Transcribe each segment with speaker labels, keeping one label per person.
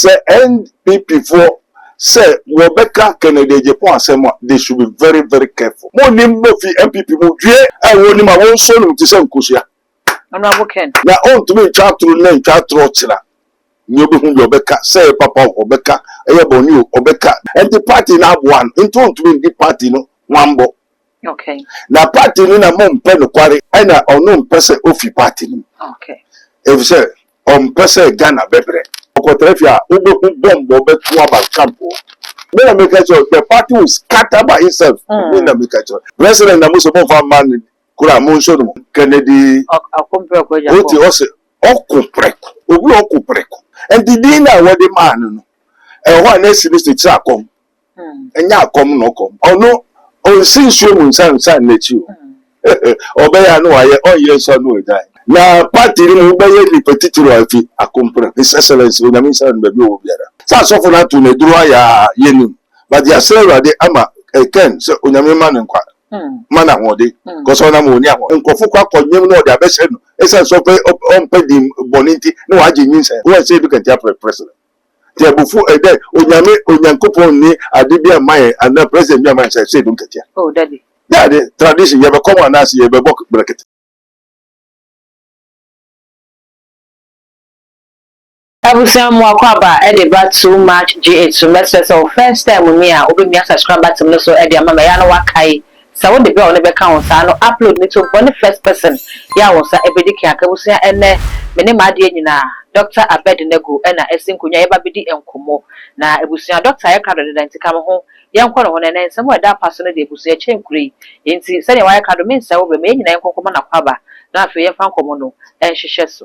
Speaker 1: say NPP for say Rebecca Kennedy Japan say they should be very very careful. Mo ni mo fi NPP mo due e wo ni ma won so no ti se nkosia.
Speaker 2: Honorable Ken.
Speaker 1: Na on to me twa tru na twa tru chira. Ni obi hu Rebecca say papa Rebecca e boni Rebecca and the party na one into on to me the party no wambo.
Speaker 2: Okay.
Speaker 1: Na party ni na mo mpe no kware e na ono mpe se ofi party ni.
Speaker 2: Okay.
Speaker 1: If say on mpe se Ghana bebre. Okotrefia ube bombo be to about campo. Me na make sure the party will scatter by itself. Me na make sure. President na muso mo fa man kura mo so no Kennedy.
Speaker 2: Akompre ko ja.
Speaker 1: Oti o se okupreko. Obi okupreko. And the dinner we the man no. E ho na si ni ti akom. Enya akom no kom. Ono on sin so mu nsan na chi o. Obeya no aye on ye so no die. Na party ni mo beye ni petitiro afi akompre. His Excellency Onyame san ba bi o biara. Sa so for na to ne duro ya yenim. But ya say rade ama Ken say Onyame man nkwa. Mana hode. Ko so na mo ni aho. Nkofo kwa konyem no de abese no. Esa so pe on pe di boniti no waje nyin say. Wo say look at your president. Ti abufu ede Onyame Onyankopon ni adibia mai and the president mi man say don't get here.
Speaker 2: Oh daddy.
Speaker 1: Daddy tradition you be come on as you be bok bracket.
Speaker 2: Abusiam Wakwaba Ediba too much GH to message so first time with me obi me subscribe to me so Eddie Mama ya no wakai so when the be on the account sa no upload me to one first person ya won sa ebedi kan akabusia ene me ne maade nyina Dr. Abednego ena esinkunya eba bidi enkomo na ebusia Dr. Ayakado de danti kam ho yenkɔ no ho ne nsɛm wa da paso no de ebusia chenkuri enti sɛ ne Ayakado me nsa wo be me nyina enkomo na kwaba na afi yɛfa nkomo no enhyehyɛ so.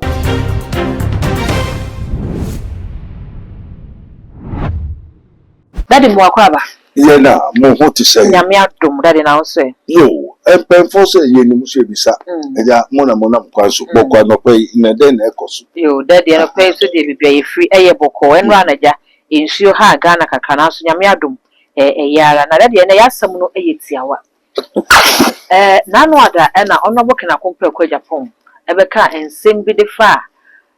Speaker 2: Daddy Mwakwaba.
Speaker 1: Ye na mo ho ti say.
Speaker 2: Nyame adom daddy na wo say.
Speaker 1: Yo, empemfo say ye ni muso ebisa. Eja mo na mkwanso bokwa no pe na den na ekoso.
Speaker 2: Yo, daddy na pe so de bibia ye free eye bokọ enro anaja ensuo ha Ghana kaka na so nyame adom yara na daddy na yasam no eye tiawa. Na no ada na onobo kena kompre kwa Japan. Ebeka ensem bi de fa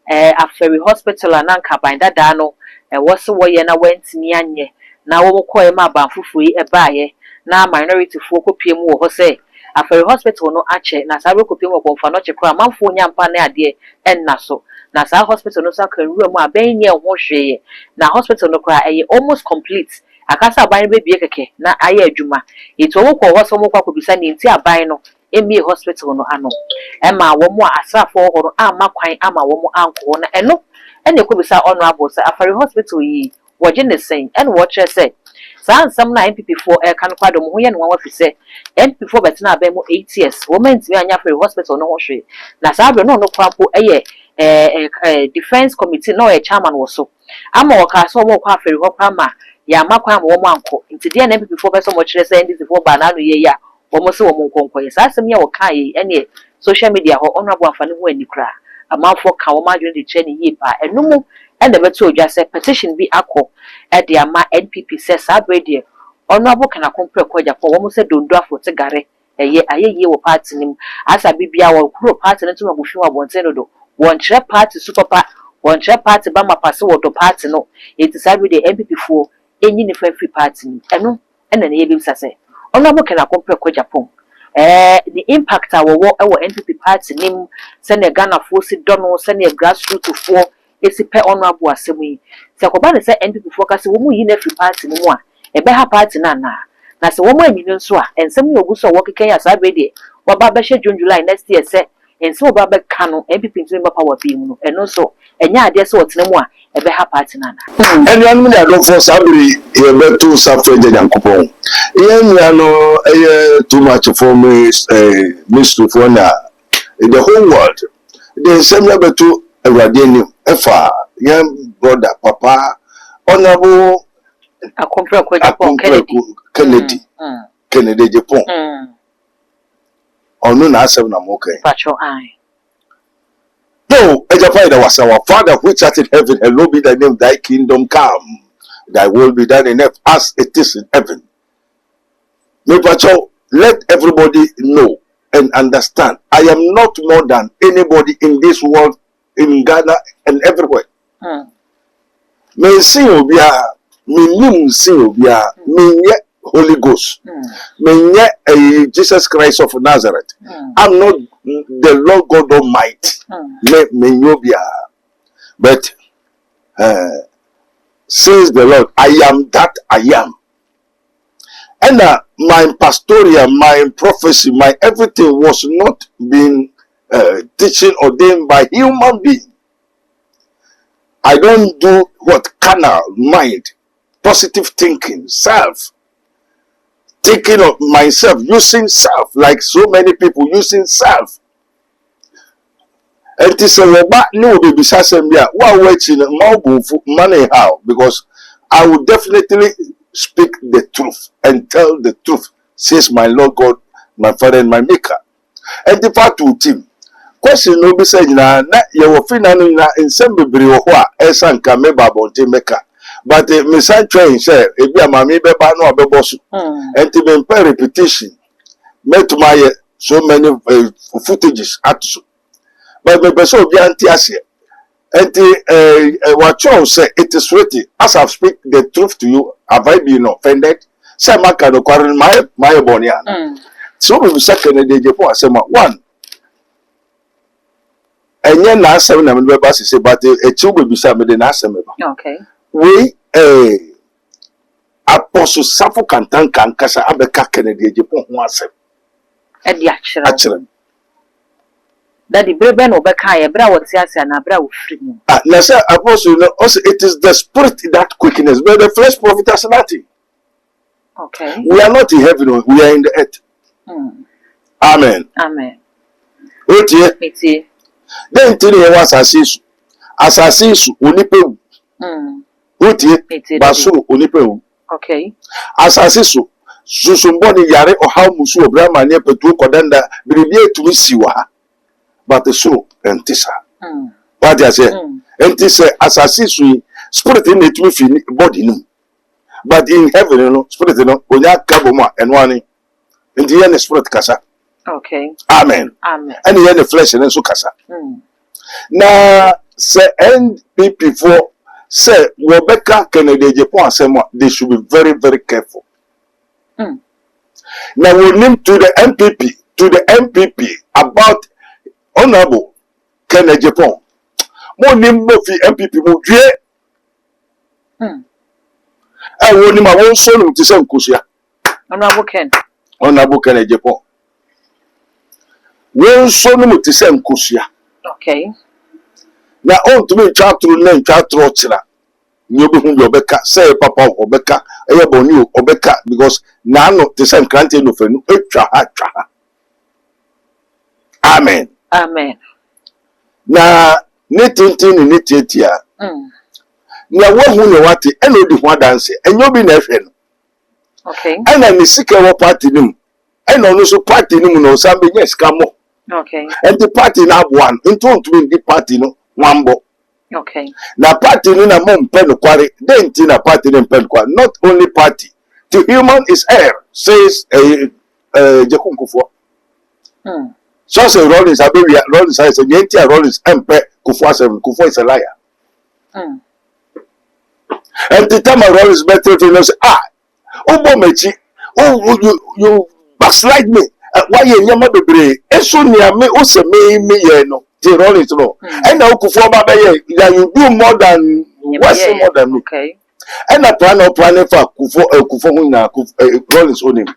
Speaker 2: Aferi hospital ananka banda da no wose wo ye na wantini anye. Na wo koye ma ban fufu yi ebaaye na minority fu kopie mu wo ho se Aferi hospital no ache na sabe kopie mu bomfa no chekra manfo nyampa na ade enna so na sa hospital no saka ruwa mu aban nye ho hweye na hospital no kra almost complete akasa aban be bie keke na aye adwuma eto wo ko ho so mo kwa kobisa ni nti aban no emi hospital no ano ema wo mu asrafo ho no ama kwan ama wo mu anko na eno ene kobisa honorable sa Aferi hospital yi waje ne sen and watch say san sam na MPP4 kan kwado mo ye no wa fi say MPP4 betina aban mo 8 years wo menti anya Aferi hospital no ho hwe na sa abre no kwampo defense committee no chairman wo so ama wo ka so mo kwa Aferi ho kwama ya makwa mo anko nti de na MPP4 be so mo kire say NDC4 ba na no ye ya wo mo se wo mo nkonko ye sa sem ye wo kan ye ene social media ho honorable afane ho anikra amafo ka wo ma dwen de che ne yi pa enumu and the better just say petition be akọ at the ama NPP says abrede honorable kana compare kwa Japan wo say dondo afo tegare aye wo party nim asa bibia wo kuro party no tuma bufi wa bonten no do won chere party super won chere party ba mapase wo do party no it is abrede NPP4 enyi ne free party nim eno ena ne ye bi sase honorable kana compare kwa Japan the impact wo NPP party nim se ne Ghana fo si do no se ne grassroots fo esi pe honorable asemu yi se akoba ne se NPP4 ka se wo mu yi na free party mu a ebe ha party na se wo mu anyi nso a ensem ye ogu so wo keken ya sa be wo ba be June July next year se ensem wo ba be ka no NPP ntimi ba power bi mu no eno so enya ade se wotene mu a ebe ha party na
Speaker 1: enu anu na do for sabri ye be to safre je Yankopon ye nya no too much for me mystery for na in the whole world the same level to Radeni Efa young brother papa honorable
Speaker 2: akompre kwa Japan
Speaker 1: Kennedy Japan onu na asem na moke
Speaker 2: pacho ai
Speaker 1: no Japan was our father which art in heaven hallowed be thy name thy kingdom come thy will be done in earth as it is in heaven me pacho let everybody know and understand I am not more than anybody in this world in Ghana and everywhere. Me sing obia, me nim sing obia, me yet Holy Ghost. Me yet Jesus Christ of Nazareth. I'm not the Lord God Almighty. Me obia. But says the Lord, I am that I am. And my pastoral, my prophecy, my everything was not being teaching ordained by human being. I don't do what carnal mind, positive thinking, self, thinking of myself, using self, like so many people using self. And this no baby sasembia. What watching money how? Because I will definitely speak the truth and tell the truth, says my Lord God, my Father and my Maker. And the part to team. Question no be said na you will fina no na nsem bebre wo ho a esa nka me babonte meka. But me san train say ebi amami be ba no obebo so. And the me repetition. Met my so many footages at so. But me person obi anti ase. And what you say it is written, as I speak the truth to you, have I been offended? Say my kind of quarrel my bonian. So we second day Japan say one. And then last 7 members say, but a child will be some the last member.
Speaker 2: Okay.
Speaker 1: We Apostle Safo Kantan Kankasa Abeka Kennedy Japan once.
Speaker 2: At the actual. That the Breben or Bekaya, Bra was yes and Abra free.
Speaker 1: Now, sir, Apostle, also it is the spirit that quickness, but the flesh profits nothing.
Speaker 2: Okay.
Speaker 1: We are not in heaven, we are in the earth. Amen.
Speaker 2: Amen.
Speaker 1: Okay. Then tell you what assassins unipe. Basu unipe.
Speaker 2: Okay.
Speaker 1: Assassins susumboni yare or how musu brahma near petu kodanda bibie to siwa. But the soul and tisa. What I say? And this assassins spirit in it with body no. But in heaven, you know, spirit no, when you kaboma and one in the end spirit kasa.
Speaker 2: Okay.
Speaker 1: Amen.
Speaker 2: Amen.
Speaker 1: And the end flesh and so kasa. Now, say NPP for say Rebecca Kennedy Japan say they should be very, very careful. Now we name to the MPP about Honorable Kennedy Japan. More name no fi MPP mo due. I won him my own son to send Kusia. Honorable Kennedy Japan. One son to send Kusia.
Speaker 2: Okay.
Speaker 1: Now on to me chat through name chat through chila. You be whom Obeka say papa Obeka boni Obeka because now no the same country no fenu etra. Amen.
Speaker 2: Amen.
Speaker 1: Na netintin ni tietia. Na wo hu ne wate eno di ho dance enyo bi na ehwe no.
Speaker 2: Okay.
Speaker 1: Ana ni sika wo party nim. Eno no so party nim no sambe nya sika mo.
Speaker 2: Okay.
Speaker 1: And the party na one into the party no wambo.
Speaker 2: Okay.
Speaker 1: Na party no na mo mpe no kware den ti na party no mpe no kware. Not only party to human is air says Jekunkufo. So say Rollins Abia Rollins says Yentia Rollins mpe Kufo 7 Kufo is a liar. And the time Rollins better to say Obo mechi you backslide me. Why you nyama bebre eso nia me o se me ye no the Rollins no and na Kufo baba ye you do more than more than me.
Speaker 2: Okay.
Speaker 1: And na plan for Kufo na Rollins onim.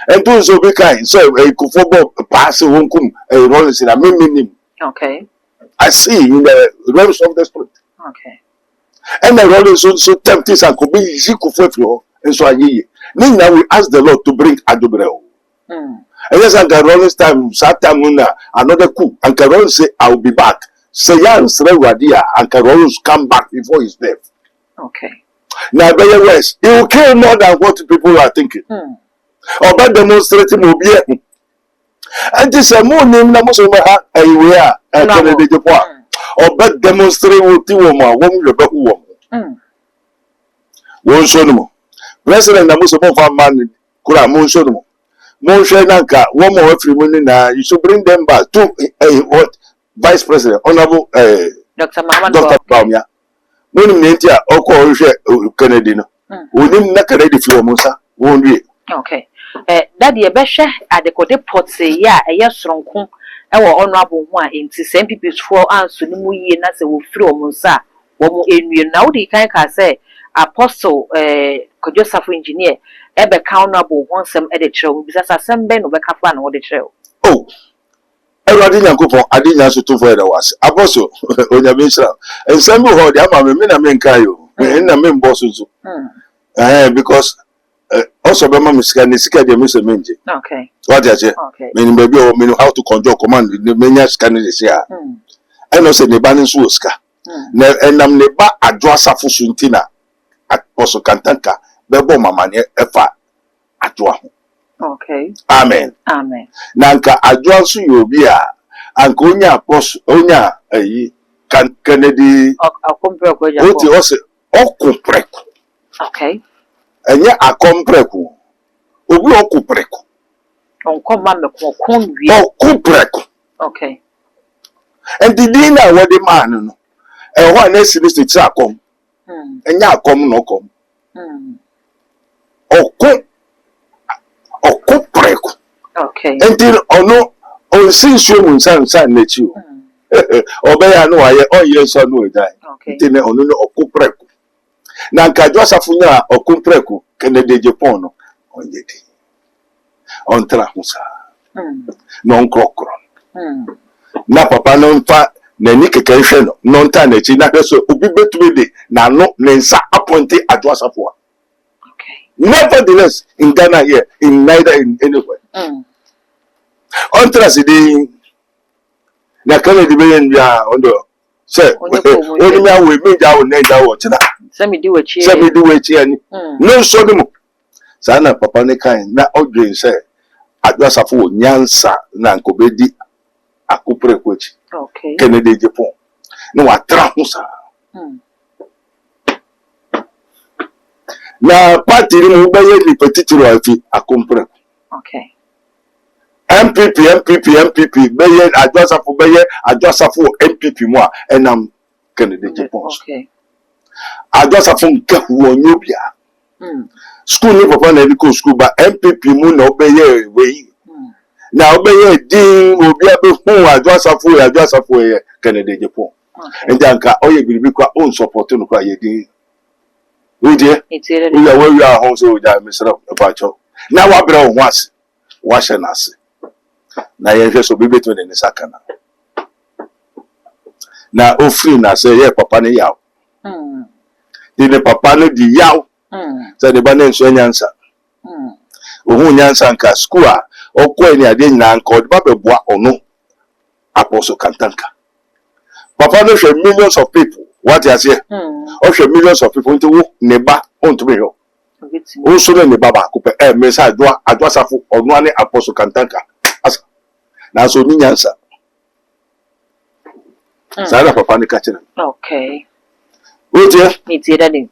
Speaker 1: And do so be kind so Kufo pass wonkum Rollins na me.
Speaker 2: Okay.
Speaker 1: I see in the realms of the spirit.
Speaker 2: Okay.
Speaker 1: And the Rollins so tempting and could be Kufo flow and so aye. Now we ask the Lord to bring Adobreo. And yes, and Rollins time Satamuna another coup and Rollins say I'll be back. Say Yans Rewadia and Rollins come back before his death.
Speaker 2: Okay.
Speaker 1: Now better worse, he will kill more than what people are thinking. Or by demonstrating will be and this a more name Namusoma anywhere and Kennedy Japan. Or by demonstrating with Tiwoma, one woman. One sonomo. President Namusoma man Kura Monsonomo. Monshenanka, one more every morning now. You should bring them back to what Vice President, Honorable
Speaker 2: Dr. Mama
Speaker 1: Dr. Baumia. When Nintia or call Kennedy. We didn't make a ready for Musa, won't we?
Speaker 2: Okay. Daddy, a beshe at the Cote Pot say, ya, a yes, strong coom, our honorable one in the same people's 4 hours to Nimu and as a will throw Musa. Womu in you now, the kind can say, Apostle, Joseph engineer, ever countable one some editor, because a some ben over Kafan or the trail.
Speaker 1: Oh, I didn't go for I didn't answer to for the was. Apostle, on your visa, and some who hold the Amama men Kayo, and the men bosses. Because also Bama Miscan is scared of Mr. Minji.
Speaker 2: Okay.
Speaker 1: What I say?
Speaker 2: Okay.
Speaker 1: Meaning maybe or mean how to control command the many scanners here. I know say the banning Suska. And I'm neba address of Suntina at Poso Cantanca, Bebo Mamania Efa Adwa.
Speaker 2: Okay.
Speaker 1: Amen.
Speaker 2: Amen.
Speaker 1: Nanka Adwasu Yobia and Konya Post Onya Kennedy. Oti ose okupreku.
Speaker 2: Okay.
Speaker 1: Enye akompreku. Obi okupreku.
Speaker 2: Onkoma me kokon wi.
Speaker 1: Okupreku.
Speaker 2: Okay.
Speaker 1: And the dinner what the man no. E ho na esi ni ti akom. Enye akom no kom. Okupreku.
Speaker 2: Okay.
Speaker 1: Until ono on sinsu mu nsan na chi o. Obeya no aye oye so no dai. Ntine ono no okupreku. Na nka Joseph nya okupreku Kennedy Japan no onyedi. Ontra husa. No nkokro. Na papa no mfa na ni keke hwe no no nta na chi na so obi betumi de na no nensa appointed Joseph.
Speaker 2: Okay.
Speaker 1: Nevertheless, in Ghana here, in neither in anywhere. Ontra sidi na Kennedy be ya ondo. Say, only me we me ja won na wo china.
Speaker 2: Say me di we chi.
Speaker 1: Say me di we chi ani. No so ni mo. Sa na papa ne kan na odwen say Adwasafo nyansa na nkobedi akopre kwachi.
Speaker 2: Okay.
Speaker 1: Kennedy Japan. No wa tra ho sa. Na party ni mo baye ni petitiro afi akompre.
Speaker 2: Okay.
Speaker 1: MPP baye Adwasafo MPP mo a enam Kennedy Japan.
Speaker 2: Okay.
Speaker 1: Adwasafo nke huonyo bia. School ni papa na ediko school ba MPP mu na obeye we. Na obeye din obi abe hu Adwasafo ye Kennedy Japan. Njanka oye biribi kwa on support no kwa ye din. Uje uya we ya ho so uja misra pacho na wa bra ho ase wa hye na ase na ye hwe so bibeto ne sakana na ofri na se ye papa ne yaw ne papa no di yaw se ne ba ne nso nyansa ohun nyansa nka school a okọ ni ade nyina nka odi ba beboa ono Apostle Kantanka papa no hwe millions of people. What you say? Of millions of people into neba on to me. Also, the Baba Cooper, Mesa Adwasafo, or one Apostle Kantanka. Now, so me answer. Sarah Papa catching.
Speaker 2: Okay.
Speaker 1: Wait here.
Speaker 2: It's it.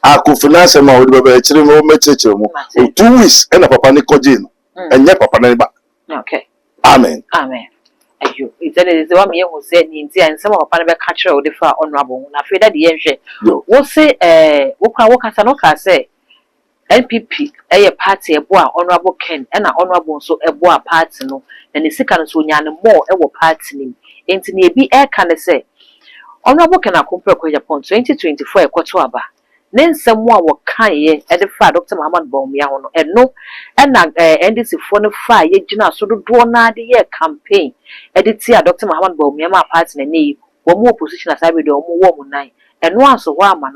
Speaker 1: I could finance him out with a children or message 2 weeks and a Papa Nicojin and yet Papa Neba.
Speaker 2: Okay.
Speaker 1: Amen.
Speaker 2: Amen. Ayo, it's the one who said Ninja and some of Panama catcher or the far honorable. Na afraid that the engine. What say, Wakasanoka say, NPP, a party, a boy, honorable Ken, and an honorable so a boy party no, and the second so yan more a party. Ain't near be air can say. Honorable can I compare upon 2024 a quarter. Then someone will kind at the far Dr. Muhammad Bawumia and no, and this is for the fire, Jina, so do na the year campaign. Edit here, Dr. Muhammad Bawumia, party and knee, one more position as I will do more woman nine, and once a while, man,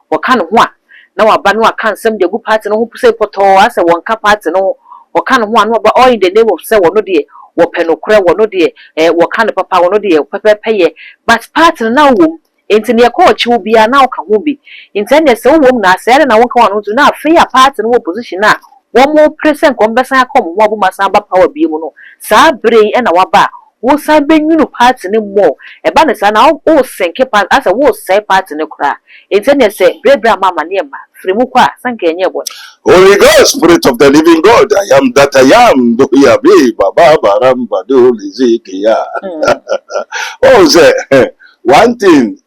Speaker 2: what kind of one? Now a banner can't send the good party no who say poto as a one cup party no, or kind of one, but all in the name of say one no dear, or penocre one no dear, what kind of papa one no dear, pepper pay, but party now. Into near coach will be a now can be. Intended so woman, I said, and I won't come on to now free a part in one position now. One more present conversation come, wobble my samba power be mono. Sabre and our bar. Was I bring you parts any more? A banner son, I'll all sink part as a was say part in the cry. Intended say, Brebra Mamma Nema, Fremukwa, Sanke and your one.
Speaker 1: Holy Ghost, Spirit of the living God, I am that I am. Do ya be Baba Baramba do Lizikia. Oh, say one thing.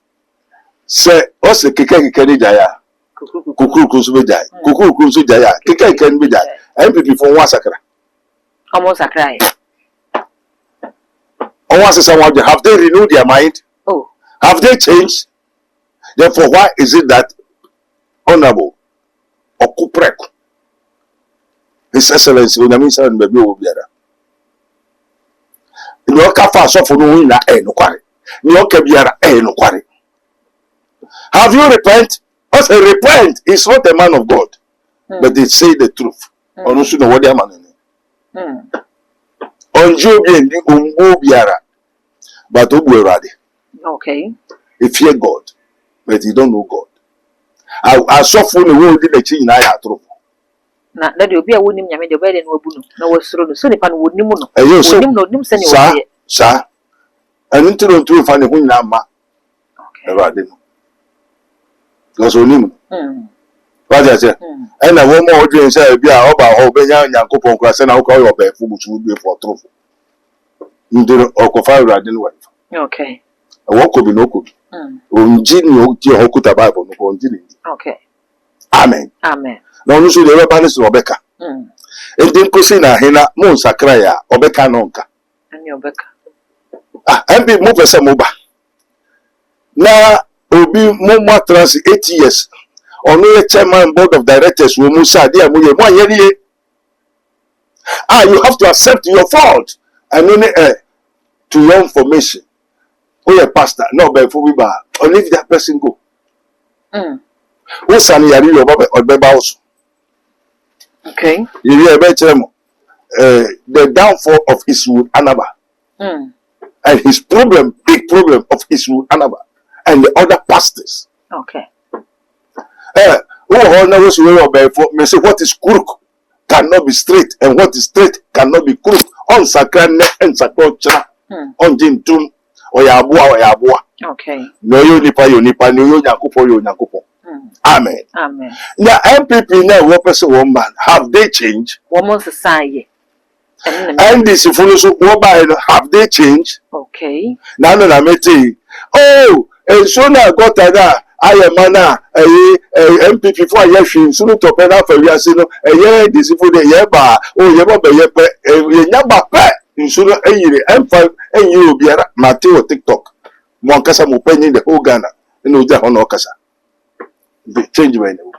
Speaker 1: Say, also keke jaya. Kukuru so be jaya. Kukuru so jaya. Keke be jaya. MPP for one sakra.
Speaker 2: Almost a cry.
Speaker 1: Once someone have they renewed their mind?
Speaker 2: Oh.
Speaker 1: Have they changed? Therefore, why is it that Honorable Okuprek, His Excellency, when I mean something, baby, will be there. No kafa so for no win no quarry. No kebiara no quarry. Have you repent? I say repent. He's not a man of God, but they say the truth. On also know what they are man. On Jobi and Biara, but Obuerade.
Speaker 2: Okay.
Speaker 1: He fear God, but he don't know God. I saw for the world in the chin. I had trouble.
Speaker 2: Now that you'll be a winning Yammy the wedding no bunu. No was through the Sunipan would Nimuno.
Speaker 1: And you so
Speaker 2: no send
Speaker 1: sir. And into to find a Hunama. Okay. Because only. What I said, and a woman audience said, "Be our Obey and Coupon class and I'll call your bed food would be for truth." You didn't occupy riding wife.
Speaker 2: Okay.
Speaker 1: A walk could be no cook. Ungini Hokuta Bible, no continue.
Speaker 2: Okay.
Speaker 1: Amen.
Speaker 2: Amen.
Speaker 1: No, you should ever banish Rebecca. And then Cosina Hena, Moon Sacraya, Obeka Nonka.
Speaker 2: And your Becca.
Speaker 1: And be more person moba. Now, will be more trans 8 years. Only chairman board of directors will Musa dear Muye 1 year. You have to accept your fault and only to your information. Oh, a pastor, no, before we bar, or leave that person go. What's Sunny Yari or Bebaus?
Speaker 2: Okay.
Speaker 1: You hear better the downfall of Eastwood Anaba. And his problem, big problem of Eastwood Anaba and the other pastors.
Speaker 2: Okay.
Speaker 1: What is crook cannot be straight, and what is straight cannot be crook. On Sakran and Sakocha, on Jintum, or Yabua.
Speaker 2: Okay.
Speaker 1: No, you nipa, no, Yakupo. Amen.
Speaker 2: Amen.
Speaker 1: Now, MPP now, what person woman have they changed?
Speaker 2: Woman society.
Speaker 1: And this have they changed?
Speaker 2: Okay.
Speaker 1: Now, I may tell you, oh, and so now got that. I am mana MPP for a year, soon to pen up for Yasino, a year, this for the Yaba, oh, Yaba, in sooner a year, M5, and you will be a Mateo TikTok. Moncasa Mupeni, the whole Ghana, and Uja Honokasa. They change my name.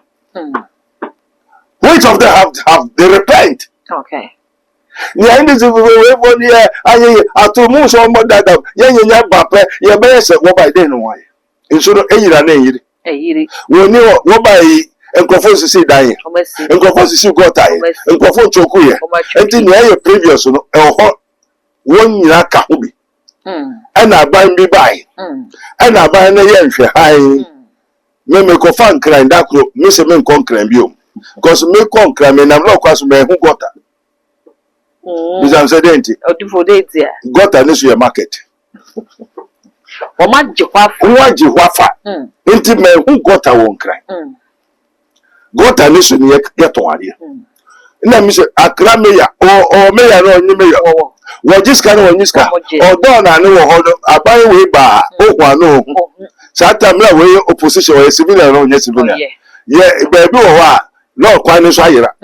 Speaker 1: Which of them have they repent?
Speaker 2: Okay.
Speaker 1: The end is way 1 year. I told most of that. Yeah, better what by then. Why? In sooner a year and a year. We knew what by and Crawford see dying. And Crawford see got tired. And Crawford Chokuya. And in the previous 1 year Kahubi. And I buy me by. And I buy a year high. Me ko fan crime that group, me se me kon crime bio. Because me kon crime and I'm not quite me who got that. Because I'm saying,
Speaker 2: for dates, yeah.
Speaker 1: Got an issue market.
Speaker 2: What
Speaker 1: you wafa? Inti me who got a one crime. Got an issue yet one year. Na me say akra me ya or me ya no me ya. What this kind of this car? Or don I know hold abai we ba o kwa no. Satan me we opposition or civilian no yes civilian. Yeah, baby o wa no kwa ni so ayira.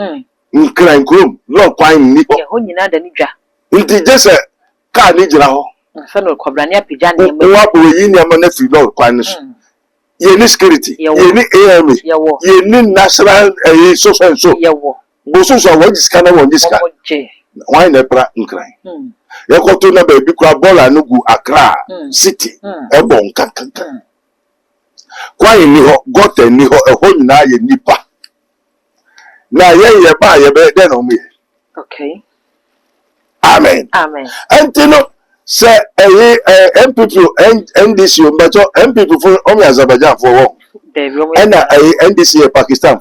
Speaker 1: Nkran krom no kwa ni ko.
Speaker 2: Ho nyina da ni dwa.
Speaker 1: Nti just car ni gira ho.
Speaker 2: Fa no kobra ni apija ni me.
Speaker 1: Wa bo yi ni ama na fi no kwa ni so. Ye ni security, ye ni AMA, ye ni national so and so. Boso so what is kind of on this car. Why never nkran? You go to na baby kwa bola no gu Accra city e bon kan. Kwa ni ho got ni ho e ho nyina ye nipa. Na ye ba ye be den o me.
Speaker 2: Okay.
Speaker 1: Amen.
Speaker 2: Amen.
Speaker 1: And you know say MPP NDC mbacho MPP for o me Azerbaijan for one. And NDC Pakistan.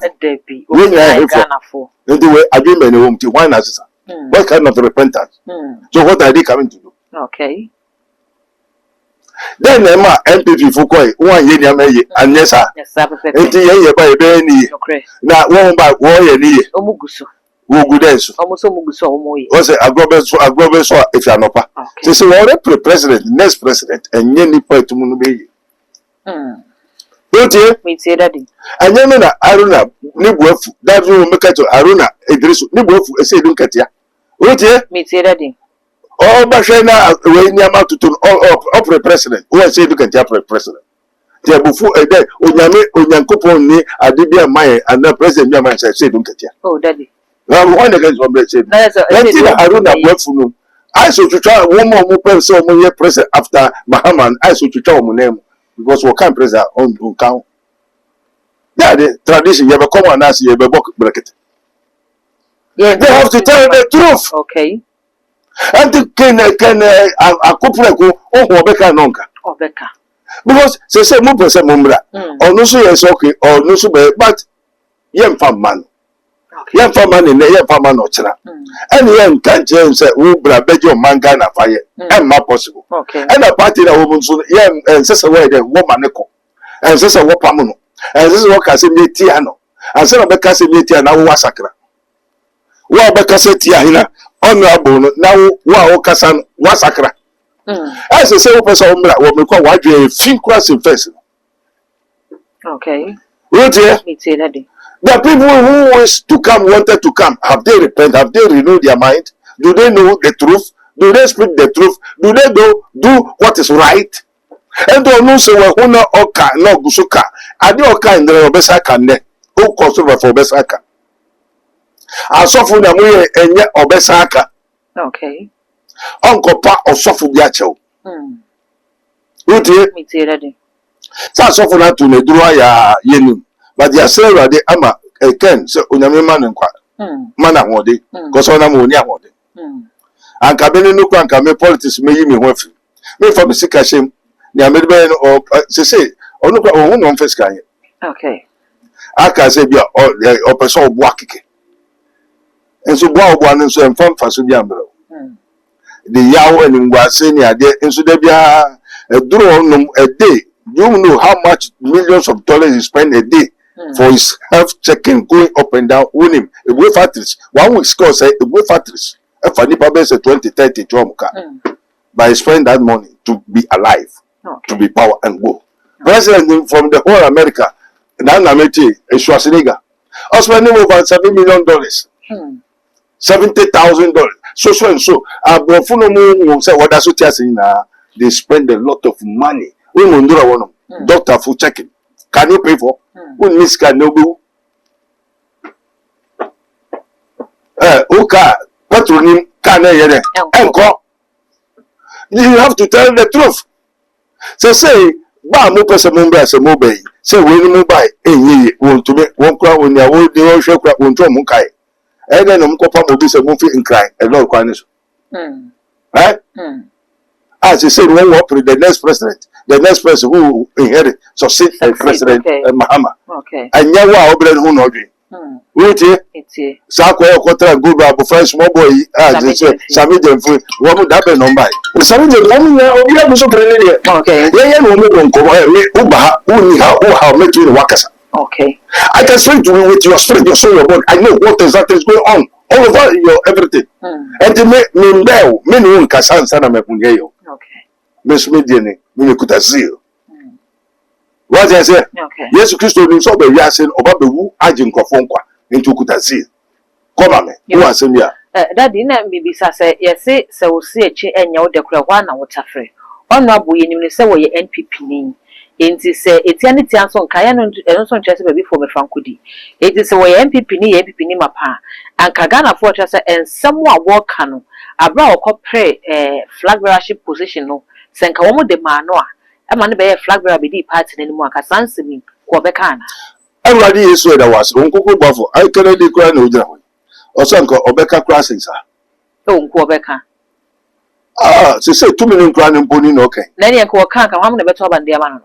Speaker 1: We na Ghana for. The way agreement no mti why na sisa. What kind of repentance? So what are they coming to do?
Speaker 2: Okay.
Speaker 1: Then Emma MPP for koi 1 year na me and yes sir.
Speaker 2: Yes sir.
Speaker 1: Enti ye ba ebe ni. Na won ba wo ye ni.
Speaker 2: Omuguso.
Speaker 1: Wo gudenso.
Speaker 2: Omuso muguso omoye.
Speaker 1: O say agrobe so if you anopa. So we already president, next president and ye ni pa tumu no be. Otie
Speaker 2: Me tie daddy.
Speaker 1: anyame na Aruna ni buafu that will make it Aruna Idrisu ni buafu ese dun ketia. Otie
Speaker 2: Me tie daddy.
Speaker 1: all bashena we ni amatutu all president who say dun ketia president. Tie bufu ede onyankopon ni adibia mai and the president bi man say dun ketia.
Speaker 2: Oh daddy.
Speaker 1: Now one against one say.
Speaker 2: That's
Speaker 1: Aruna buafu no. I so to try one more person mo ye president after Mahaman I so to try mo name because we can't president on count. Yeah, the tradition you become an as you be book bracket.
Speaker 2: Yeah,
Speaker 1: They have to tell the truth.
Speaker 2: Okay.
Speaker 1: And to can a couple go oh Obeka nonka.
Speaker 2: Obeka.
Speaker 1: Because say mo person mumbra. Or no so yes okay or no so but yem fam man. Yem fam man in yem fam man ochra. And yem can't say we bra bejo manga na fire. And not possible.
Speaker 2: Okay.
Speaker 1: And a party that woman so yem and say where the woman neko. And say what pamuno. And this is what I say Tiano. And say Obeka say Tiana wa sakra. Wa Obeka say Tiana honorable now wa okasan wa sakra. As I say we person umbra we me kwa wadwe fin cross in face.
Speaker 2: Okay.
Speaker 1: Otie
Speaker 2: Me tie daddy.
Speaker 1: the people who is to come wanted to come, have they repent, have they renewed their mind? Do they know the truth? Do they speak the truth? Do they do what is right? And don't know so we no oka no gusuka. Ade oka ndre obesaka ne. O consider for obesaka. Asofu na muye enye obesaka.
Speaker 2: Okay.
Speaker 1: Onkopa osofu bi achew. Utie
Speaker 2: Me tie daddy.
Speaker 1: sa asofu na tu ne duru ya yenim. But ya say rade ama ken se onyame man nkwa. Man ahode. Because na mo oni ahode. Anka bene no kwa anka me politics me yi me ho afi. Me for me sika shem. Ni amedbe no say onu kwa ohun no mfes kan.
Speaker 2: Okay.
Speaker 1: Aka say bia o person obo akeke. Enso bo obo an nso emfam faso bia mbro. The yawo and ngwase ni ade enso da bia eduro no a day. You know how much millions of dollars he spend a day for his health checking going up and down with him. A way factories. 1 week score say a way factories. If I need say 20, 30 but he spend that money to be alive, to be power and go. President from the whole America, Schwarzenegger, are spending over $7 million. $70,000. So and so. Say what that's what they spend a lot of money. We will do one doctor for checking. Can you pay for? We miss can no go. Okay, patronim can yere. Enko. You have to tell the truth. So say, ba mo pese mo mba se mo bay. Say we ni mo buy enyi won to me won kra won ya wo de wo hwe kra won to mo kai. E den no mo kopa mo bi se mo fi nkran e lo kwa ni so. Right? As he said, when we operate the next president, the next person who will inherit, succeed as President Mahama.
Speaker 2: Okay.
Speaker 1: And now we are operating who know it. Wait here. Sako Kotra go back for small boy. They say, Sami them free. What would happen on by? Sami them, we have so brilliant.
Speaker 2: Okay.
Speaker 1: Yeah, we won't go away. Uba, who how make you Wakasa.
Speaker 2: Okay.
Speaker 1: I can speak to you with your spirit, your soul, your body. I know what exactly is going on. All over your everything. And to me, me Kasan Sana Mepungeyo. Miss Mediane, Minikuta Zio. What I say?
Speaker 2: Okay.
Speaker 1: Yes, Christo, you saw the Yasin or Babu, Ajin Kofonqua into Kutazil. Come on, you are saying, yeah.
Speaker 2: That didn't be say, yes, say, so see a chain and your declaration or water free. On no boy, you say, what your NPP name. It is say, it's any chance on Kayan and also just before me Frankudi. It is a way NPP name, Mapa, and Kagana Fortress and somewhat walk canoe. A brow pray flag bearership position. No. Senka womo de manoa e ma ne be flag bearer be di party nanimu aka sansemi ko be kana
Speaker 1: everybody is where there was onkoko bafo I can dey kra na ogira ho oso nka obeka crossing sa
Speaker 2: o nko obeka
Speaker 1: say 2 million kra na mponi na okay
Speaker 2: na ne nka oka nka hamu na beto ba ndia ma no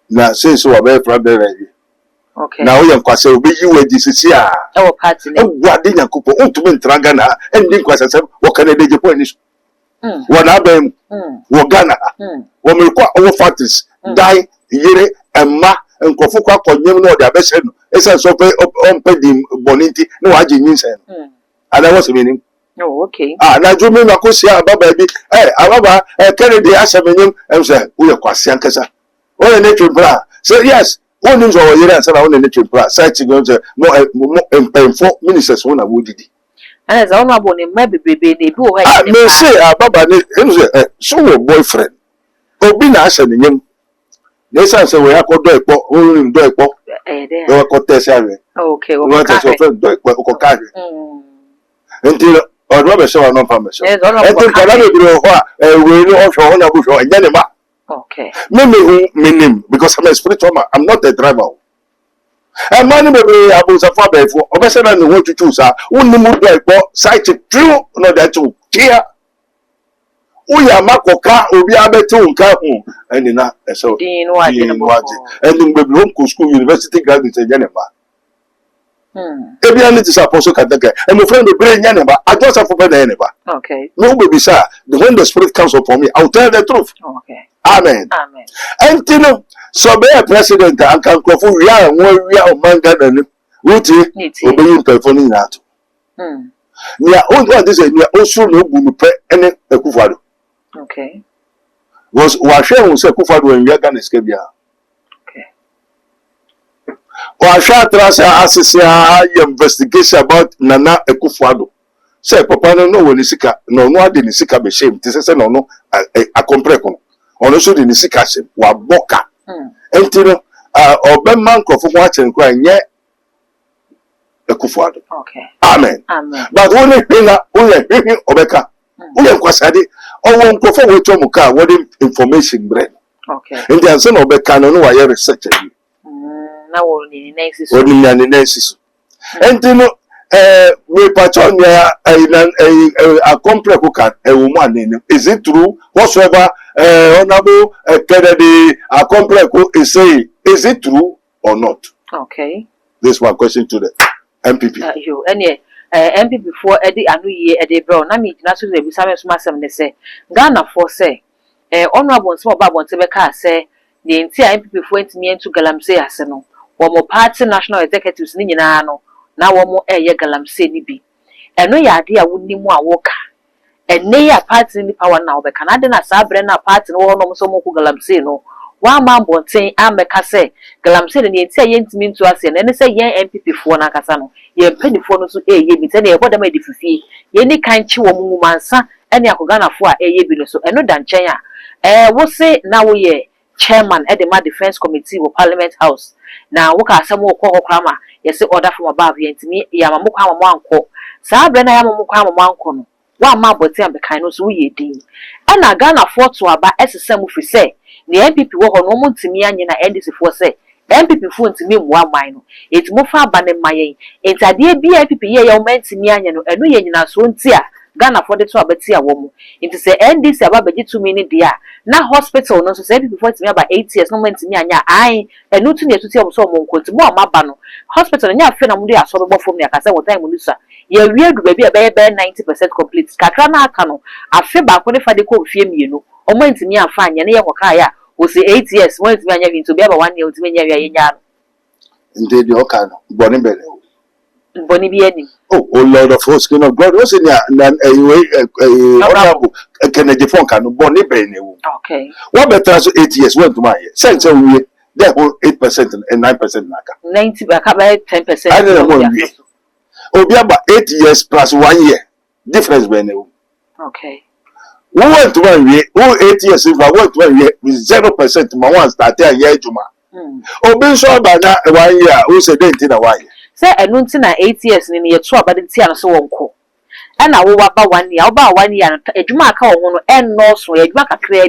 Speaker 1: na say so obe flag bearer
Speaker 2: okay
Speaker 1: na o yan kwase obi yi wedi sisi a
Speaker 2: e wo party ne
Speaker 1: wade nyakopo ontumi ntranga na endi nkwase se wo kana deje po ani so wana bem wo Ghana wo me kwa wo factories dai yere emma nkofo kwa konyem no de abese no esa so pe ompe di boniti no waje nyinse ana wo se menim
Speaker 2: oh okay
Speaker 1: na jumi na ko sia baba bi ababa Kennedy asemenyem em se wo ye kwase ankasa wo ye ne twebra So yes, one news over here and said I want to nature plus site going to more 4 ministers one would did.
Speaker 2: And as honorable in maybe baby they do
Speaker 1: I may say Baba so boyfriend. Obi na ashe ni nyem. Nesa se we akọ do epo, only do epo.
Speaker 2: there.
Speaker 1: Do ko test ave.
Speaker 2: Okay,
Speaker 1: We test your friend do epo ko ka. Until ọdún ọbẹ̀ ṣẹ́wà náà fàmì ṣọ́. Ẹ̀tún kọ̀ọ̀dá lè dúró ọ̀họ́ ẹ̀wẹ̀ ní ọ̀ṣọ́ ọ̀hún àbúṣọ ẹ̀yẹ́ ni ma. Mímí hu mi nim because I'm a spiritual man, I'm not a driver. Ẹ máa ní bèbè àbùsàfọ́ abẹ́fọ́, ọbẹ̀ sẹ́nà ni wọ́n tutù sá, wọ́n ní mú dọ̀ ẹ̀pọ̀ sáìtì tíú náà dẹ̀ tó kíá. Ó yà má kọ̀ọ̀ká òbí abẹ́ tó nǹkan hù ẹni náà ẹ̀ṣọ́ ìwádìí. Ẹni bèbè home school university graduate ẹ̀yẹ́ ni ma. Ebiani is apostle Kadaka, and my friend the brain Yanaba, I just have for Yanaba.
Speaker 2: Okay.
Speaker 1: No baby, sir. When the spirit comes upon me, I'll tell the truth.
Speaker 2: Okay.
Speaker 1: Amen.
Speaker 2: Amen.
Speaker 1: And you know, so be a president and can go for ya and 1 year of man and Ruti, obeying telephone out. Near all what is it, near also no boom any Kufado.
Speaker 2: Okay.
Speaker 1: Was Washa was a Kufado and Yagan escape ya. Washa trasa assess investigation about Nana Ekufuado. Say papa no when sika no ade ni sika be shame. Ti say no a compreko. Ono so de ni sika shame wa boka. Enti no obemman krofo ho achen kwa nye Ekufuado.
Speaker 2: Okay.
Speaker 1: Amen.
Speaker 2: Amen.
Speaker 1: But only hina only obeka. Only kwasade owo krofo we to muka what information brain.
Speaker 2: Okay.
Speaker 1: Enti anse no obeka no wa ye research abi.
Speaker 2: Na wo ni next is
Speaker 1: Oni ni next. Enti no we patron ya a complex can a woman. Is it true whatsoever honorable Kennedy a complex is saying? Is it true or not?
Speaker 2: Okay.
Speaker 1: This one question to the MPP.
Speaker 2: You any MPP before Eddie anu ye Eddie Brown na me na so dey bisa me so masem ne say Ghana for say honorable small babo ntebeka say the entire MPP for ntimi entu galamsey ase no wo party national executives ni nyina no na wo eye galamsey ni bi eno ya ade a wonimu a woka ene ya party ni power na obeka na de na sabre na party no no so mo ku galamsey no wa ma bonten ameka say galamsey ni enti aye ntimi ntu ase na ene say yen MPP fo na kasa no ye mpanifo no so eye bi tene ye bodam edi fifi ye ni kanchi wo mu mansa ene akogana fo a eye bi no so eno da nchen a wo say na wo ye chairman at the defense committee of Parliament House. Now, what are some more call crama? Yes, order from above me, Yamamuka Manko. Sabena Yamamuka Manko. One man but the kind of we deem. And I gonna afford to about SSM if we say. The MPP walk on no to me and end for say. MPP phone to me 1 mile. It's more far than my it's a dear BIPP ye meant to me and no yen so tia. Ghana for the two abetia woman. It is a NDC about 2 minutes dear. Now hospital no so say before to me about 8 years no meant to me anya I and no to near to tell so more mabano. Hospital and ya feel I'm there so from me akasa what time musa. Ye weird baby a 90% complete. Katrana kano. I feel back when if I call fame you know. O meant to me and fine ya wakaya was 8 years when to me to be about 1 year to me ya.
Speaker 1: Indeed you can born in bed.
Speaker 2: Bonnie Bieni.
Speaker 1: Oh Lord of hosts, King of God, what's in honorable Kennedy Fonka, Bonnie Benny.
Speaker 2: Okay.
Speaker 1: What better 8 years went to my sense of we there 8% and 9% naka. 90
Speaker 2: back about 10%.
Speaker 1: I don't know. Oh, be about 8 years plus 1 year. Difference Benny.
Speaker 2: Okay.
Speaker 1: We went to 1 year, 8 years if I went 1 year with 0%, my one started a year to ma. Oh, be sure by now 1 year, who said it in a while. Say
Speaker 2: a nuntina 8 years in your two about the tea and so on. And I will about 1 year, about 1 year, a Jumaka and no so a Jumaka clear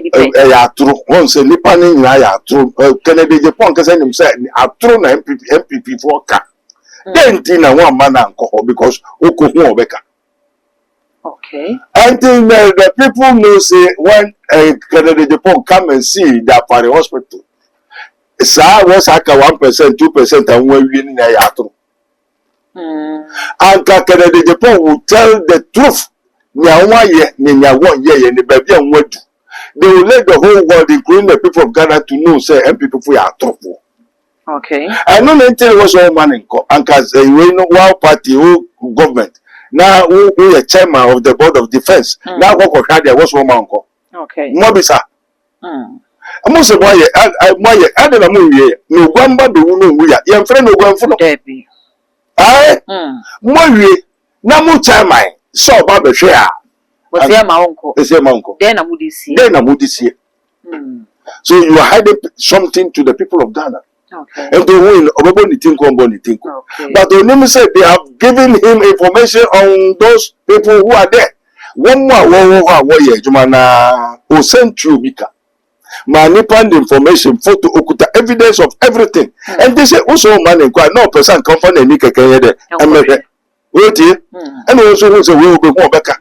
Speaker 1: true. Once a Nippon, I are true. Kennedy Japan can send himself a true MPP for car. Then Tina 1 man alcohol because Oku Becca.
Speaker 2: Okay.
Speaker 1: Until the people know say when Kennedy Japan come and see that for the hospital. Sir was like 1%, 2%, and we're winning a yatro. And Kennedy Japan will tell the truth. Nya 1 year, nya 1 year, and the baby and what they will let the whole world, including the people of Ghana, to know say MPP for your trouble.
Speaker 2: Okay.
Speaker 1: I know until was all man in co and cause we know one party who government. Now who a chairman of the board of defense. Now what had there was one man.
Speaker 2: Okay.
Speaker 1: Mobisa. Amo se moye ade na mo wie no gwamba be wu no wu ya ye mfre no gwamfo no
Speaker 2: Debbie.
Speaker 1: ai mo wie na mo chairman so ba be hwe a
Speaker 2: But say my uncle.
Speaker 1: ese ma unko
Speaker 2: Then I would see.
Speaker 1: then na mo disi so you are hiding something to the people of Ghana
Speaker 2: Okay.
Speaker 1: and to win oboni tinko oboni tinko
Speaker 2: Okay.
Speaker 1: but Onim said they have given him information on those people who are there one more wo ye juma na o send through bika manipulating information photo okuta evidence of everything and they say also man inquire no person come from any keke here emebe wait and also who say we will be who beka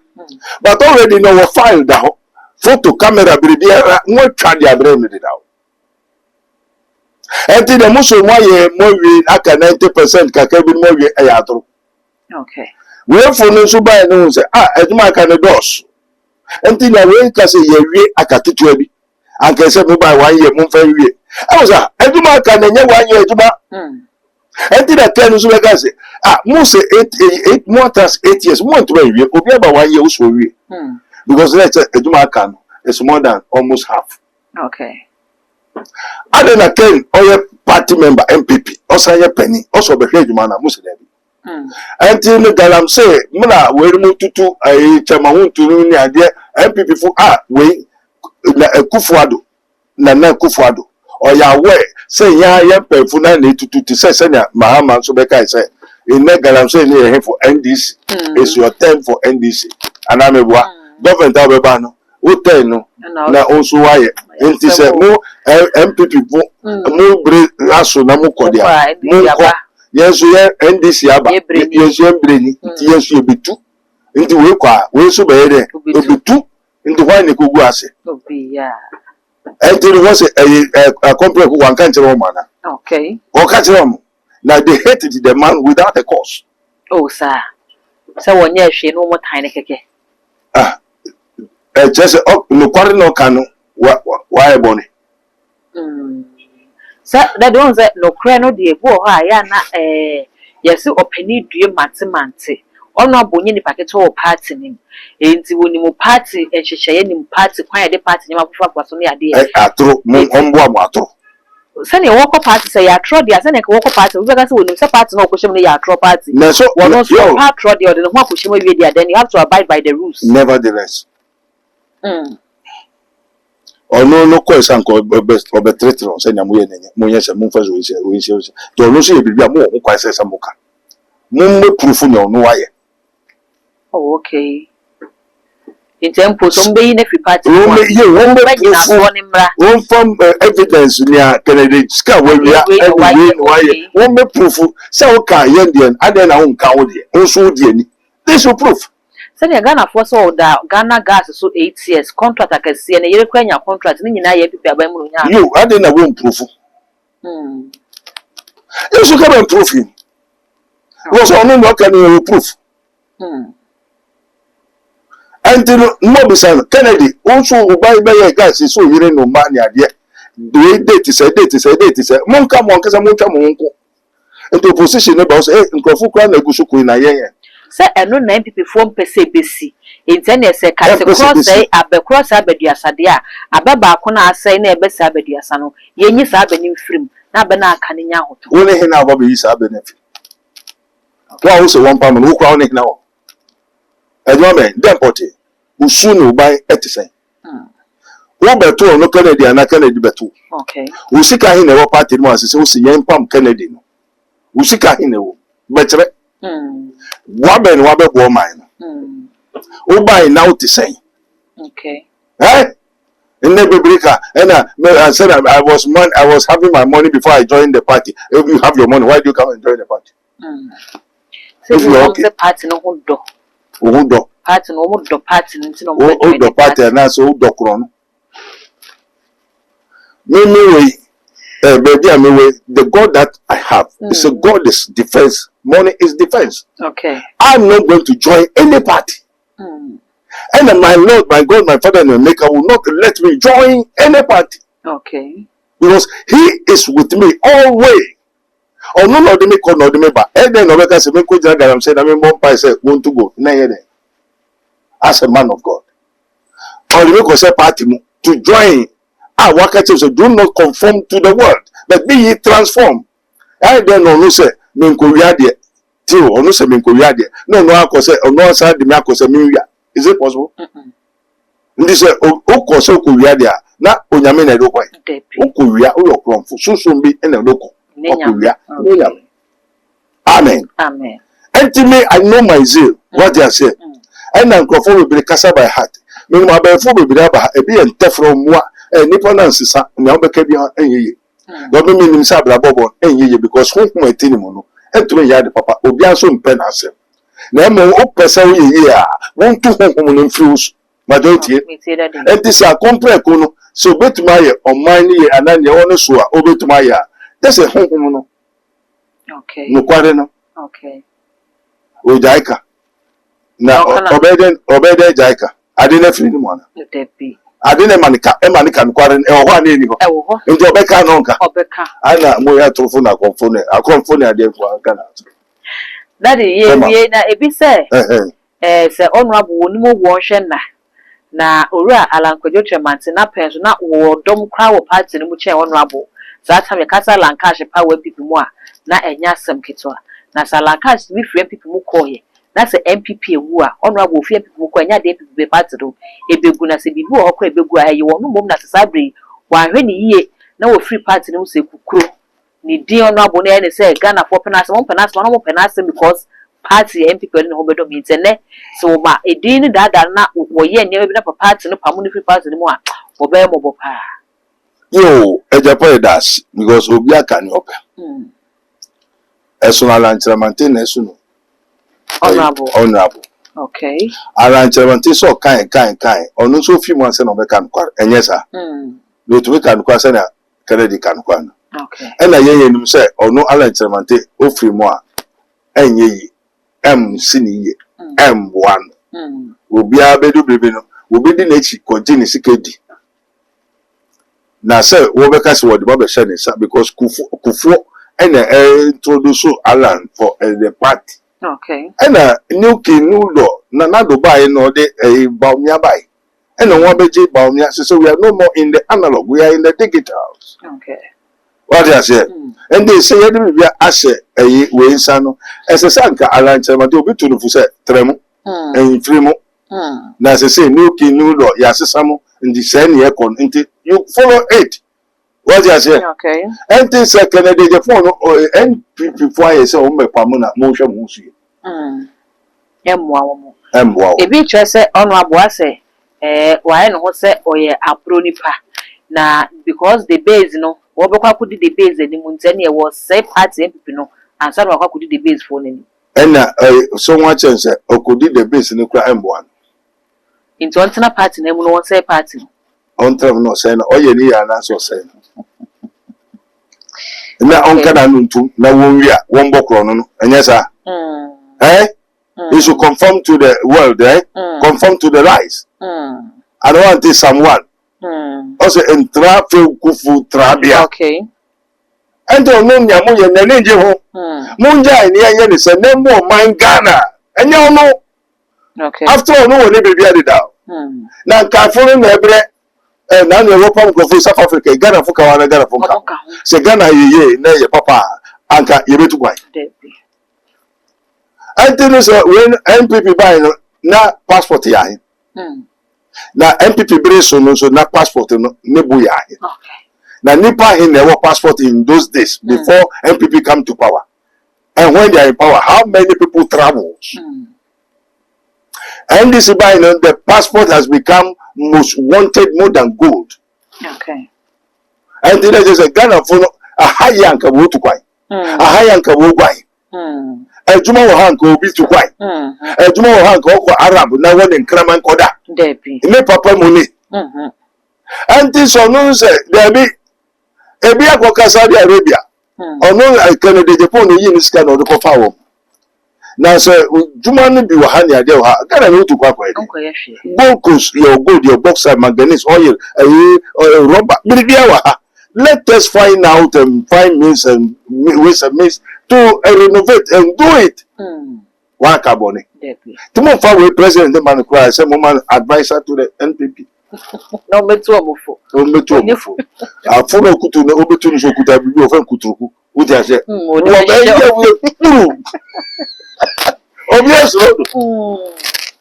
Speaker 1: but already know we file down photo camera biribiara won twa dia bre me da and the muso moye mowe aka 90% kaka bi mowe ayatro
Speaker 2: Okay.
Speaker 1: we for no so buy no say eduma aka ne dos and the we ka say ye wie aka ketua bi anka say me buy 1 year mo fa wie I was eduma aka na nya 1 year eduma and the ten so we ka say mo say 8 more than 8 years mo to wie obi aba 1 year so wie because let's eduma aka no is more than almost half.
Speaker 2: Okay.
Speaker 1: Other than Ken or party member MPP or say penny also be huge man Muslim. Until the galam say muna we remove to a chairman to ni ade MPP for we na Kufuado na Kufuado or ya we say ya penfu na to say na Mahama so be kai say in the galam say ni here for NDC it's your turn for NDC and amebwa government abeba no hotel no na also why enti say mo MPP mo bre aso na mo kodia mo ko yeso ye NDC aba yeso embre ni ti yeso ebetu enti we kwa we so be there ebetu enti why ne kogu ase
Speaker 2: Obi ya.
Speaker 1: enti we say a company ko wan kan tire mo na
Speaker 2: Okay.
Speaker 1: o ka tire mo na they hated the man without a cause.
Speaker 2: Oh sir. So when you hwe no mo tan keke.
Speaker 1: Just no quarter no cano why bonny.
Speaker 2: Sir, that don't say no crano de bo ha ya na yes openi due mate. Ono abonye ni packet o party nim. Enti woni mo party ehhehye ni party kwan ya de party ni mafufa so ne ade.
Speaker 1: Atro mo ombo am atro.
Speaker 2: Sani woko party say ya atro dia sani ka woko party we ga say woni say party na okohye ni ya atro party.
Speaker 1: Na so
Speaker 2: wono so atro dia de no akohye ma wie dia then you have to abide by the rules.
Speaker 1: Nevertheless. Or no question ko be treat no say na mo ye nenye mo ye se mo fa so we se to no so e bibia mo ko kwa se samuka mo proof no no waye.
Speaker 2: Oh okay. In tempo so mbe yi na fi party.
Speaker 1: Wo me ye wo me proof wo from evidence ni a Kennedy ska we wia waye wo me proof say o ka ye ndien ade na wo nka wo de wo so de ni this will proof.
Speaker 2: Sani Ghana for so da Ghana gas so 8 years contract akese na yere kwanya contract ni nyina ye pipi aban mu nya.
Speaker 1: You ade na wo proof. You should come and proof him. Was on no can you proof. Until no be say Kennedy also buy gas so yere no man ya de. The date say mon ka mon kasa mon twa mon ko. Into opposition no ba say nkrofo kwa na gusu ko na yen.
Speaker 2: Say eno na MPP form pese besi intene se kase cross say abecross abeduasade a abeba ko na asai na ebesa abeduasa no yenyi sa abeni mfrim na abena aka ne nya hoto
Speaker 1: woni he na aba yi sa benefit wa wo se won pa mo wo kwa woni na wo ejo me dem poti usu no bai etisen wo beto no Kennedy na Kennedy beto
Speaker 2: okay
Speaker 1: usika hi na wo party mo asese wo se yen pam Kennedy no usika hi na wo betre wabe ni wabe bo man o buy now to say
Speaker 2: okay
Speaker 1: in the Biblica and I said I was having my money before I joined the party. If you have your money, why do you come and join the party?
Speaker 2: So if you okay. The party no hundo party no hundo party no
Speaker 1: hundo party and so hundo kron me baby the God that I have is a God is defense. Money is defense.
Speaker 2: Okay.
Speaker 1: I'm not going to join any party. And my Lord, my God, my Father and my Maker will not let me join any party.
Speaker 2: Okay.
Speaker 1: Because He is with me always. Or no, not the me call not the me ba. And then Obeka say me ko jana I'm saying I mean one pa say want to go. As a man of God. Or the me ko say party mo to join wakati say do not conform to the world but be ye transformed. I don't know say me ko wi ade ti o no say me ko wi ade no akose no say de me akose me wi. Is it possible? Ndi say o ko so ko wi ade na onyame na do kwai o ko wi o yo kronfo so bi na do ko o ko wi. Amen.
Speaker 2: Amen.
Speaker 1: Ultimately, I know my zeal. What they are saying. And I'm going to be cast by heart. Me my be for be ba e be ente from moi nipa na nsisa na obeka bi enye. Go be me nim sa bra bobo enye because who etini mo no. Entumi ya de papa obi anso mpe na asem. Na mo o pesa wo ye a won tu honhom no mfius. Majority. And this a compare ko no so betuma ye oman ye ananye wono so a obetuma ye. That's a honhom no.
Speaker 2: Okay.
Speaker 1: No kware no.
Speaker 2: Okay.
Speaker 1: O jaika. Na obede jaika. Adina free ni mwana.
Speaker 2: Depi.
Speaker 1: Adina manika no kware e ho ani ni ho. Nje obeka no nka.
Speaker 2: Obeka.
Speaker 1: Ana mo ya trofo na konfone ade kwa kana.
Speaker 2: Daddy ye na ebi se se honorable wonimu wo hwe na owura Alankwajo Tremante na penso na wo dom kwa wo party ni mu chen honorable that time kasa Lankash power people mu a na enya asem ketwa na sa Lankash bi free people mu koye na se MPP ewu a honorable free people mu koye nya de people be party do ebegu na se bibu okọ ebegu a ye wonu mom na se sabre wa hwe ni yiye na wo free party ni mu se kukuro ni di honorable na say Ghana for penance mo penance because party MPP no hobedo mi tene so ma edin da na wo ye nya bi na party no pamu ni free party ni mu a wo be mo bo pa.
Speaker 1: Yo, ejapo das because obi aka ni ope. Esu na Lanchramante na esu no. Honorable.
Speaker 2: Okay.
Speaker 1: Lanchramante so kan. Onu so fi mo ase na obeka nkwa enye sa. No to beka nkwa se na kredit kan nkwa.
Speaker 2: Okay.
Speaker 1: Na ye nim se onu Lanchramante o fi mo a enye yi. Sini ye. M1. Obi abedu bebe no. Obi di na echi continue sikedi. Na say wo be kasi wo de ba be share nsa because kufu introduce Alan for the party.
Speaker 2: Okay.
Speaker 1: New king no na do buy no de baumia buy. Won be je baumia so we are no more in the analog, we are in the digitals.
Speaker 2: Okay.
Speaker 1: What I say? And they say you be ashe we nsa no. Esesa nka Alan Tremante obi tu no fu say tremu. Free na say new king no law ya sesamo in the same year con you follow it. What you say?
Speaker 2: Okay.
Speaker 1: And this Kennedy the phone NPP for you say o me pamuna mo hwe mo su. Emwa.
Speaker 2: Ebi try say honorable say why no say oye apro nipa na because the base no wo be kwa kudi the base ni mu ntani e was say party MPP no and say kwa kudi the base for ni.
Speaker 1: Na so one chance okudi the base ni kra emwa.
Speaker 2: Into antina party na mu no say party.
Speaker 1: On travel no say na oye ni ya na so say. Na on kana nuntu na won wi a won bokro no enye sa. You should conform to the world, conform to the lies. I don't want this someone. Also entra fe kufu trabia.
Speaker 2: Okay.
Speaker 1: And don't know nyamu ye na nje ho. Munja ni anye ni se na mo man Ghana. Enye no.
Speaker 2: Okay.
Speaker 1: After all no woni bebi ade da. Na nkafo na ebre na no Europe go for South Africa Ghana fuka wana Ghana fuka. Se Ghana ye na ye papa anka ye betu kwai. Until when MPP buy no na passport ya hin. Na MPP bring so no so na passport no nebu ya hin.
Speaker 2: Okay.
Speaker 1: Na nipa in the passport in those days before MPP come to power. And when they are in power, how many people travel? And this by no the passport has become most wanted more than gold.
Speaker 2: Okay.
Speaker 1: And then there's a Ghana for a high yanka wo to kwai. A high yanka wo kwai. Ejuma wo hanka obi to kwai. Ejuma wo hanka ko Arab na won nkraman koda.
Speaker 2: Depi.
Speaker 1: Me papa money. And this ono say there be ebi akoka Saudi Arabia. Ono Kennedy Japan no yin sika no ko fa wo. Na say juma no bi wo ha ne ade wo ha. Ghana no to kwa kwa ede. Gold coast your gold your bauxite manganese oil rubber. Bibia wa ha. Let us find out and find means and ways and means to renovate and do it. One carbon. Tomorrow, we president the man cry, say, "Woman advisor to the NPP."
Speaker 2: No betu omufo.
Speaker 1: O metu omufo. Afuna kutu na obetu nso kuta bibi ofen kuturuku. Uti ase. Wo be ye we. Obviously.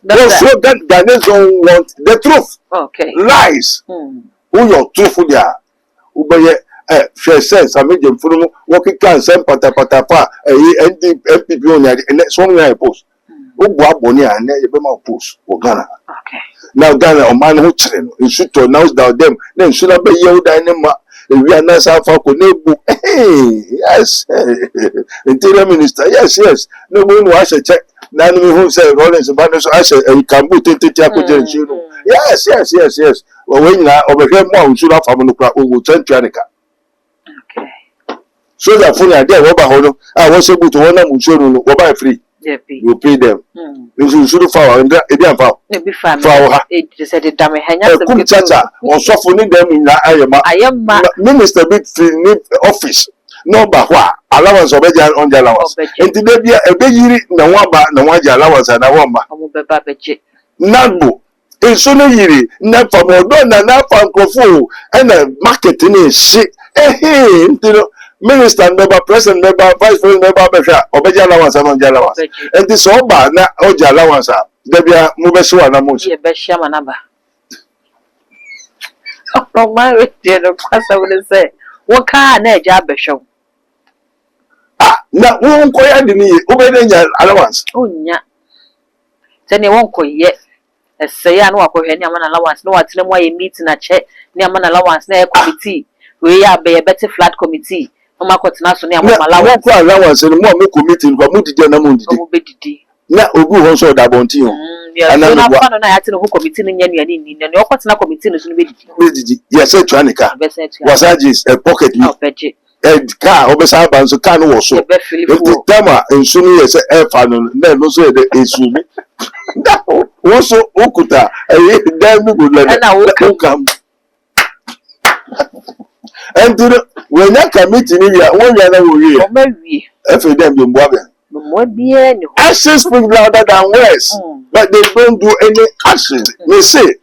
Speaker 1: So that Ghanaians don't want the truth.
Speaker 2: Okay.
Speaker 1: Lies. Who your truthful there? Ubeye share sense I made them follow working can send pata pa MPP on the so many post. Ugwa boni and you be my post for Ghana.
Speaker 2: Okay.
Speaker 1: Now Ghana or man who train you should to announce that them then should be you dynama we are not so far hey yes interior minister yes no one was a check now me who say Rollins but so I say you can put it yes well when na over here more should have family we turn to
Speaker 2: Okay.
Speaker 1: So that phone there over hold I was able to one am show no buy free. You pay them. You should follow and e dey am
Speaker 2: Maybe family. It said the damage hanya
Speaker 1: some people. Chacha or so for them in ayema. Minister big need office. No ba hwa allowance obeja on the allowance. Enti dey bia e be yiri na wan ba na wan ja allowance na wan ba.
Speaker 2: Omo be ba beje.
Speaker 1: Nagbo so no yiri na fa mo do na fa nkrofo e na market ni shi enti Minister member, president member, vice president member, obeja allowance and on allowance. And this all bad na oja allowance. Debia mubeswa na much.
Speaker 2: Ye besha manaba. From my radio, the pastor will say, what can I job besho?
Speaker 1: Na won koya di ni obedenya allowance.
Speaker 2: Oh nya. Tell you won't yet. Say I know ko hwe ni amana allowance no watene mo ye meeting na che ni amana allowance na committee. We ya be better flat committee. Na allowance no
Speaker 1: mo committee kwa mu didi na mu didi na ogu ho so da bonti ho
Speaker 2: ana na fa na ya tene ho committee no nya nuane ni na okotena committee no so no be
Speaker 1: didi yes say tuanika wasagis a pocket me car obesa ban so car no wo so the tama ensu no yes e fa no na no so de esu mi wo so okuta dan mi go le
Speaker 2: na wo
Speaker 1: kam and when that committee when you are not worried, every them be mboabe. Actions speak louder than words, but they don't do any actions. They say,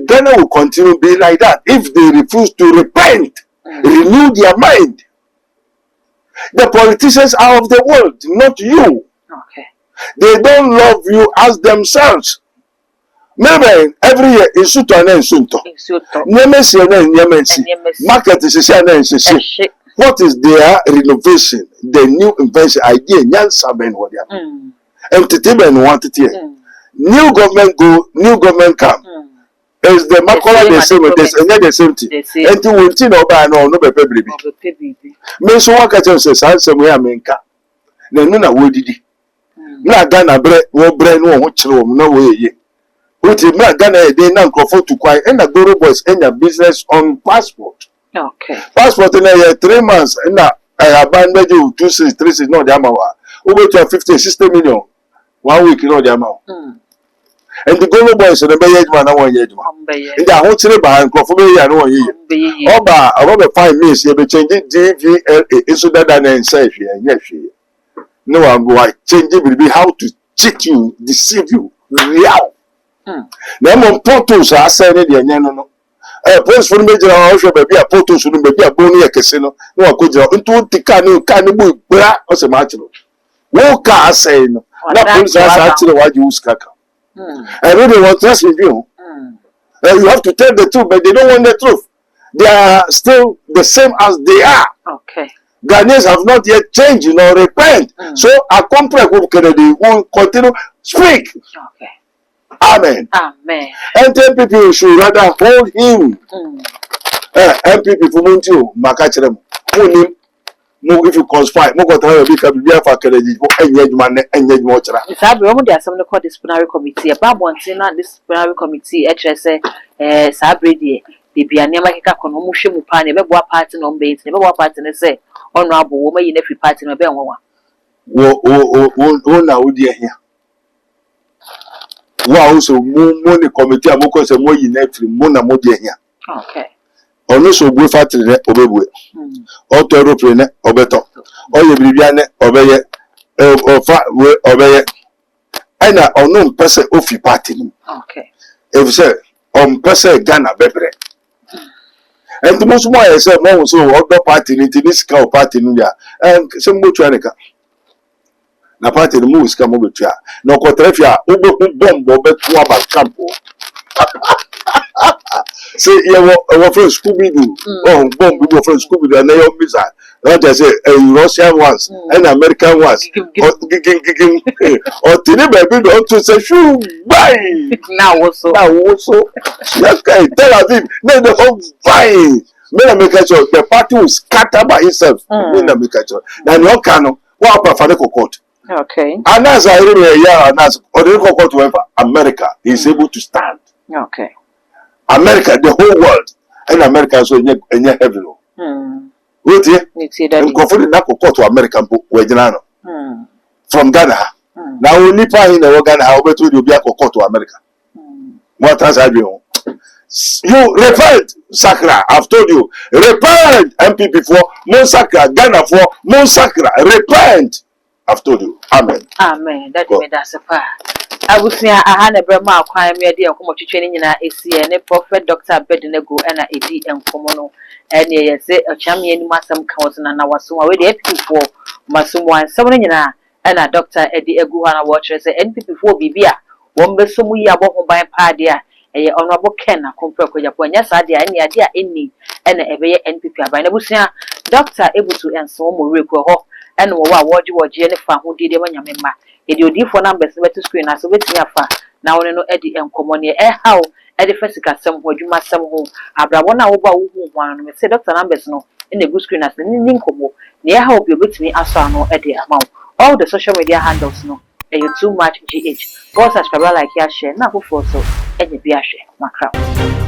Speaker 1: Ghana will continue being like that if they refuse to repent, renew their mind. The politicians are of the world, not you.
Speaker 2: Okay.
Speaker 1: They don't love you as themselves. Maybe every year in Suto and Sunto. Nemesis and Yemensi. Market is a what is their renovation? The new invention idea, Nyan Saben, what they are. Entertainment wanted here. New government come. Is the Makola the same with this and the same thing. And you will see no by no baby. Me so one catch us somewhere America. Then no would did. Na Ghana bread, no bread, no watch room, no way. Which is not Ghana they now conform to quiet and the Guru boys in your business on passport.
Speaker 2: Okay.
Speaker 1: Passport in a 3 months and I abandoned you 2 6 3 6 no the amount. Over to 50 60 million 1 week no the amount. And the Guru boys in the Bayage man, I want you. And the whole trip behind Crawford, I know you. Oba, I want to find me, you be changing DVLA is that and say, yes, no, I'm going changing will be how to cheat you, deceive you, real. Na mo photos asa ne de nya no post for me jira o hwe ba bia photos no ba bia bonu yakese no na wakojira ntu tika ne ka ne bu bra o se ma chiro wo ka asa no na police asa chiro waji uskaka I really want to trust you. You have to tell the truth, but they don't want the truth. They are still the same as they are.
Speaker 2: Okay.
Speaker 1: Ghanaians have not yet changed, repent. So our complex with Kennedy will continue speak.
Speaker 2: Okay.
Speaker 1: Amen.
Speaker 2: Amen.
Speaker 1: And then people should rather hold him. MPP for Montio, Makachem, hold him. No, if you conspire, no, got to be a for Kennedy, and yet man, and yet more.
Speaker 2: It's a room there, something called disciplinary committee. A bad one, disciplinary committee, HSA, Sabridi, the Bianamaka, Konomushu Mupani, never party on base, never party, and say, honorable woman in every party in a bell. Oh, now, dear here. Wow, so money committee, I'm going to say more in every Mona Modia here. Okay.
Speaker 1: Ono so go factory ne obebue o to aeroplane ne obeto o ye bibia ne obeye o fa obeye ana ono mpese ofi party ni
Speaker 2: okay
Speaker 1: if say pese Ghana bebre. And the most more I say mo so other party ni this kind of party ni ya. Some go try neka. Na party ni mu sika mo betua. Na ko trafia obeku bomb obetu aba camp. Say your friend Scooby Doo. Oh, bomb your friend Scooby Doo and they all missile. Not I say Russian ones and American ones. Or tini baby don't to say shoo bye.
Speaker 2: Now also.
Speaker 1: Yes, guy. Tell Aviv. Then the whole fine. Men make sure the party will scatter by itself. Men make sure. Then you can what up for the court.
Speaker 2: Okay.
Speaker 1: And as I really and as or the court whoever America is able to stand.
Speaker 2: Okay.
Speaker 1: America, the whole world, and America so in heaven. Wait here. And go for the Nako court to American Wejinano. From Ghana. Now we nipa in the Ghana, how better you be a court to America. What has I been? You repent, Sakra. I've told you. Repent, MP before Mon Sakra, Ghana for Mon Sakra. Repent. I've told you. Amen.
Speaker 2: Amen. That made us a fire. I would say I had a Brahma acquire me idea of how much training in a CN, Prophet Dr. Bedenego and a AD and Comono. And yes, a champion Massam Cousin and I was so already happy for Massimo and someone in a and a Dr. Eddie Eguana watchers and before Bibia. One be some we are walking by Padia, a honorable Ken, a compare with Japan, idea, any idea, any, and a very NPP by Nebusia. Doctor able to answer more request. And what you were Jennifer who did when you remember. If you did for numbers, let to screen as a bit near now, no Eddie and Common, how Eddie Fessica somewhere you must some home. Abrawana over who one say Dr. Numbers no in the good screen as the Ninkomo. Near how you with me as I know Eddie amount. All the social media handles no. And you too much GH. Go subscribe like your share, now for so, and you be a share, my crowd.